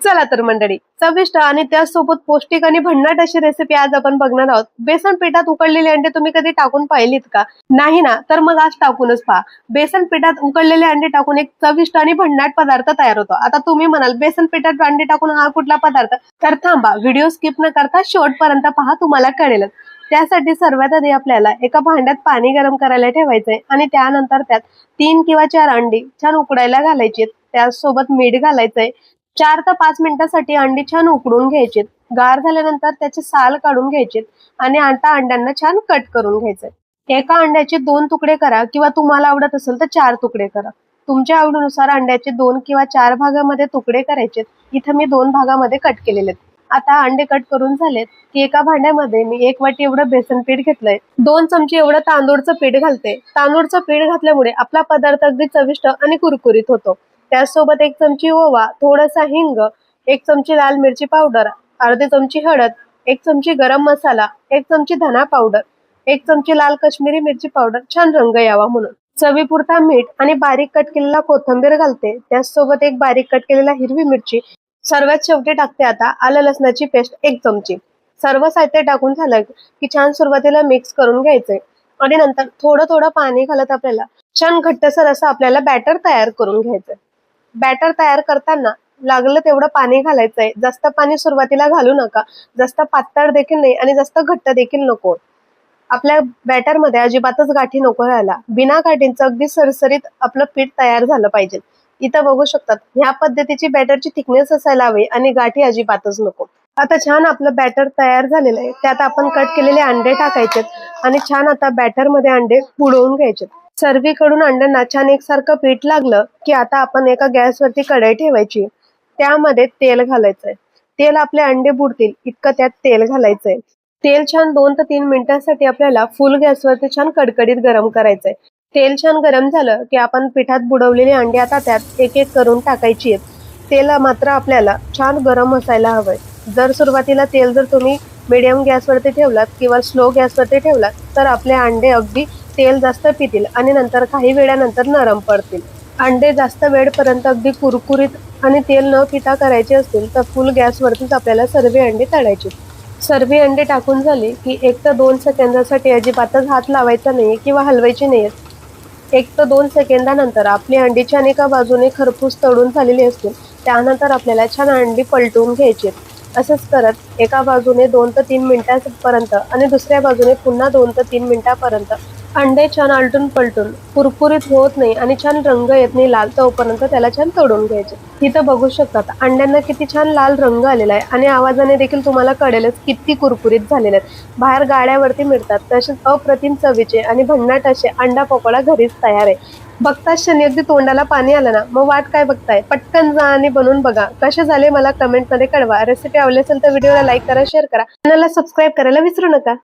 चला तर मंडळी, चविष्ट आणि त्यासोबत पौष्टिक आणि भन्नाट अशी रेसिपी आज आपण बघणार आहोत। बेसन पिठात उकडलेले अंडे तुम्ही कधी टाकून पाहिलीत का? नाही ना? तर मग आज टाकूनच पहा। बेसन पिठात उकडलेले अंडे टाकून एक चविष्ट आणि भन्नाट पदार्थ तयार होतो। आता तुम्ही म्हणाल बेसन पिठात अंडे टाकून हा कुठला पदार्थ? तर थांबा, व्हिडिओ स्किप न करता शेवटपर्यंत पहा, तुम्हाला कळेलच। त्यासाठी सर्वात आधी आपल्याला एका भांड्यात पाणी गरम करायला ठेवायचंय आणि त्यानंतर त्यात 3 किंवा 4 अंडी छान उकडायला घालायची। त्यासोबत मीठ घालायचंय। 4 ते 5 मिनिटांसाठी अंडी छान उकडून घ्यायची। गार झाल्यानंतर त्याचे साल काढून घ्यायचे आणि आता अंड्यांना छान कट करून घ्यायचे। एका अंड्याचे 2 तुकडे करा किंवा तुम्हाला आवडत असेल तर 4 तुकडे करा। तुमच्या आवडीनुसार अंड्याचे 2 किंवा 4 भागामध्ये तुकडे करायचे। इथं मी 2 भागामध्ये कट केलेले आहेत। आता अंडे कट करून झालेत की एका भांड्यामध्ये मी 1 वाटी एवढं बेसन पीठ घेतलंय। 2 चमचे एवढं तांदूळचं पीठ घालते। तांदूळचं पीठ घातल्यामुळे आपला पदार्थ अगदी चविष्ट आणि कुरकुरीत होतो। त्यासोबत 1 चमची ओवा, थोडासा हिंग, 1 चमची लाल मिरची पावडर, अर्धी चमची हळद, 1 चमची गरम मसाला, 1 चमची धना पावडर, 1 चमची लाल काश्मीरी मिरची पावडर छान रंग यावा म्हणून, चवीपुरता मीठ आणि बारीक कट केलेला कोथिंबीर घालते। त्यासोबत एक बारीक कट केलेला हिरवी मिरची। सर्वात शेवटी टाकते आता आलं लसणाची पेस्ट 1 चमची। सर्व साहित्य टाकून झालं की छान सुरुवातीला मिक्स करून घ्यायचंय आणि नंतर थोडं थोडं पाणी घालत आपल्याला छान घट्टसर असं आपल्याला बॅटर तयार करून घ्यायचंय। बॅटर तयार करताना लागलं तेवढं पाणी घालायचंय। जास्त पाणी सुरुवातीला घालू नका, जास्त पातळ देखील नाही आणि जास्त घट्ट देखील नको। आपल्या बॅटर मध्ये अजिबातच गाठी नको राहायला। बिना गाठींचं अगदी सरसरीत आपलं पीठ तयार झालं पाहिजे। इथं बघू शकतात, ह्या पद्धतीची बॅटरची थिकनेस असायला हवी आणि गाठी अजिबातच नको। आता छान आपलं बॅटर तयार झालेलं आहे। त्यात आपण कट केलेले अंडे टाकायचे आणि छान आता बॅटर मध्ये अंडे बुडवून घ्यायचे। सर्वीकडून अंड्यांना छान एकसारखं पीठ लागलं की आता आपण एका गॅसवरती कढई ठेवायची। त्यामध्ये तेल घालायचंय। तेल आपले अंडे बुडतील इतकं त्यात तेल घालायचंय। तेल छान 2 ते 3 मिनिटांसाठी आपल्याला फुल गॅसवरती छान कडकडीत गरम करायचंय। तेल छान गरम झालं की आपण पिठात बुडवलेली अंडी आता त्यात एक एक करून टाकायची आहेत। तेल मात्र आपल्याला छान गरम असायला हवंय। जर सुरुवातीला तेल जर तुम्ही मीडियम गॅसवरती ठेवलात किंवा स्लो गॅसवरती ठेवलात तर आपले अंडे अगदी तेल जास्त पितील आणि नंतर काही वेळानंतर नरम पडतील। अंडे जास्त वेळपर्यंत अगदी कुरकुरीत आणि तेल न पिता करायचे असतील तर फुल गॅसवरतीच आपल्याला सर्व अंडे तळायचे। सर्व अंडे टाकून झाले की 1 ते 2 सेकंदासाठी अजिबातच हात लावायचा नाही किंवा हलवायचे नाही। 1 ते 2 सेकंदानंतर आपली अंडी छान एका बाजूने खरपूस तळून झालेली असतील। त्यानंतर आपल्याला छान अंडी पलटून घ्यायची। असंच करत एका बाजूने 2 ते 3 मिनिटांपर्यंत आणि दुसऱ्या बाजूने पुन्हा 2 ते 3 मिनिटांपर्यंत अंडे छान आलटून पलटून कुरकुरीत होत नाही आणि छान रंग येत नाही लाल तोपर्यंत त्याला छान तळून घ्यायचे। इथं बघू शकतात अंड्यांना किती छान लाल रंग आलेला आहे आणि आवाजाने देखील तुम्हाला कळेलच किती कुरकुरीत झालेले आहेत। बाहेर गाड्यावरती मिळतात तसेच अप्रतिम चवीचे आणि भन्नाट असे अंडा पकोडा घरीच तयार आहे। बघताच क्षणी अगदी तोंडाला पाणी आलं ना? मग वाट काय बघताय? पटकन जा आणि बनवून बघा। कसे झाले मला कमेंट मध्ये कळवा। रेसिपी आवडली असेल तर व्हिडिओला लाईक करा, शेअर करा, चॅनलला सबस्क्राईब करायला विसरू नका।